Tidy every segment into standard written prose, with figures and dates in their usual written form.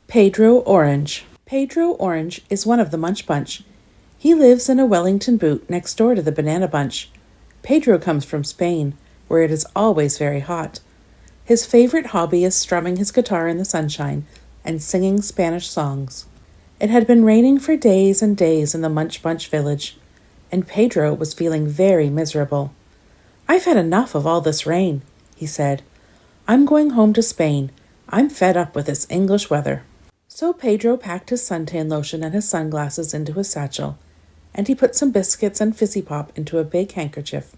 Pedro Orange. Pedro Orange is one of the Munch Bunch. He lives in a Wellington boot next door to the Banana Bunch. Pedro comes from Spain, where it is always very hot. His favorite hobby is strumming his guitar in the sunshine and singing Spanish songs. It had been raining for days and days in the Munch Bunch village, and Pedro was feeling very miserable. "I've had enough of all this rain," he said. "I'm going home to Spain. I'm fed up with this English weather." So Pedro packed his suntan lotion and his sunglasses into his satchel, and he put some biscuits and fizzy pop into a big handkerchief.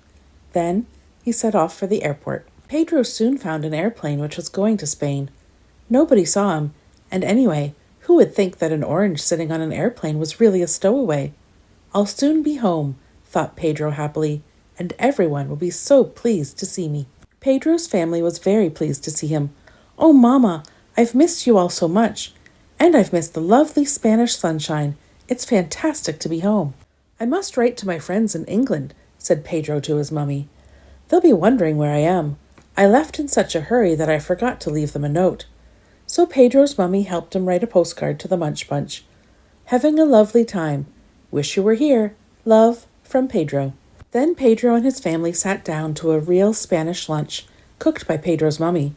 Then he set off for the airport. Pedro soon found an airplane which was going to Spain. Nobody saw him, and anyway, who would think that an orange sitting on an airplane was really a stowaway? "I'll soon be home," thought Pedro happily, "and everyone will be so pleased to see me." Pedro's family was very pleased to see him. "Oh, Mama, I've missed you all so much, and I've missed the lovely Spanish sunshine. It's fantastic to be home." "I must write to my friends in England," said Pedro to his mummy. "They'll be wondering where I am. I left in such a hurry that I forgot to leave them a note." So Pedro's mummy helped him write a postcard to the Munch Bunch. "Having a lovely time. Wish you were here. Love, from Pedro." Then Pedro and his family sat down to a real Spanish lunch, cooked by Pedro's mummy.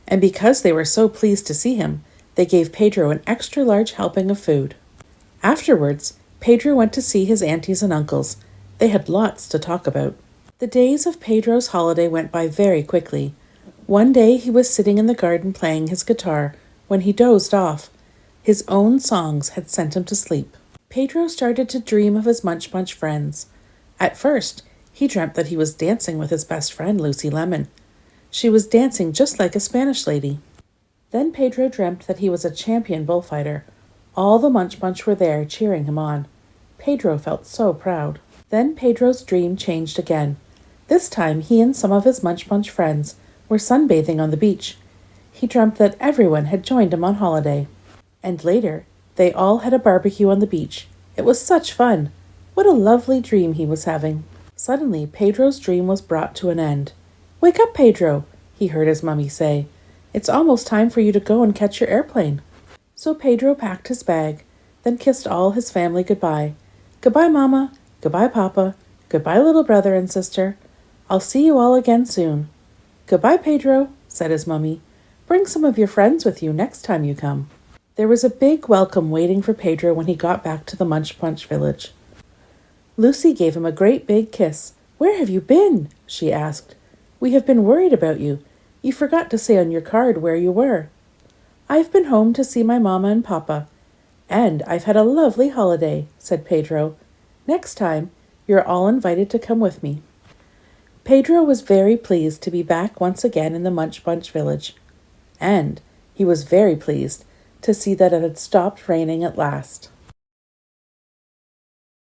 And because they were so pleased to see him, they gave Pedro an extra large helping of food. Afterwards, Pedro went to see his aunties and uncles. They had lots to talk about. The days of Pedro's holiday went by very quickly. One day he was sitting in the garden playing his guitar when he dozed off. His own songs had sent him to sleep. Pedro started to dream of his Munch Bunch friends. At first, he dreamt that he was dancing with his best friend, Lucy Lemon. She was dancing just like a Spanish lady. Then Pedro dreamt that he was a champion bullfighter. All the Munch Bunch were there cheering him on. Pedro felt so proud. Then Pedro's dream changed again. This time he and some of his Munch Bunch friends were sunbathing on the beach. He dreamt that everyone had joined him on holiday. And later, they all had a barbecue on the beach. It was such fun. What a lovely dream he was having. Suddenly, Pedro's dream was brought to an end. "Wake up, Pedro," he heard his mummy say. "It's almost time for you to go and catch your airplane." So Pedro packed his bag, then kissed all his family goodbye. "Goodbye, Mama. Goodbye, Papa. Goodbye, little brother and sister. I'll see you all again soon." "Goodbye, Pedro," said his mummy. "Bring some of your friends with you next time you come." There was a big welcome waiting for Pedro when he got back to the Munch Bunch village. Lucy gave him a great big kiss. "Where have you been?" she asked. "We have been worried about you. You forgot to say on your card where you were." "I've been home to see my Mama and Papa, and I've had a lovely holiday," said Pedro. "Next time, you're all invited to come with me." Pedro was very pleased to be back once again in the Munch Bunch village, and he was very pleased to see that it had stopped raining at last.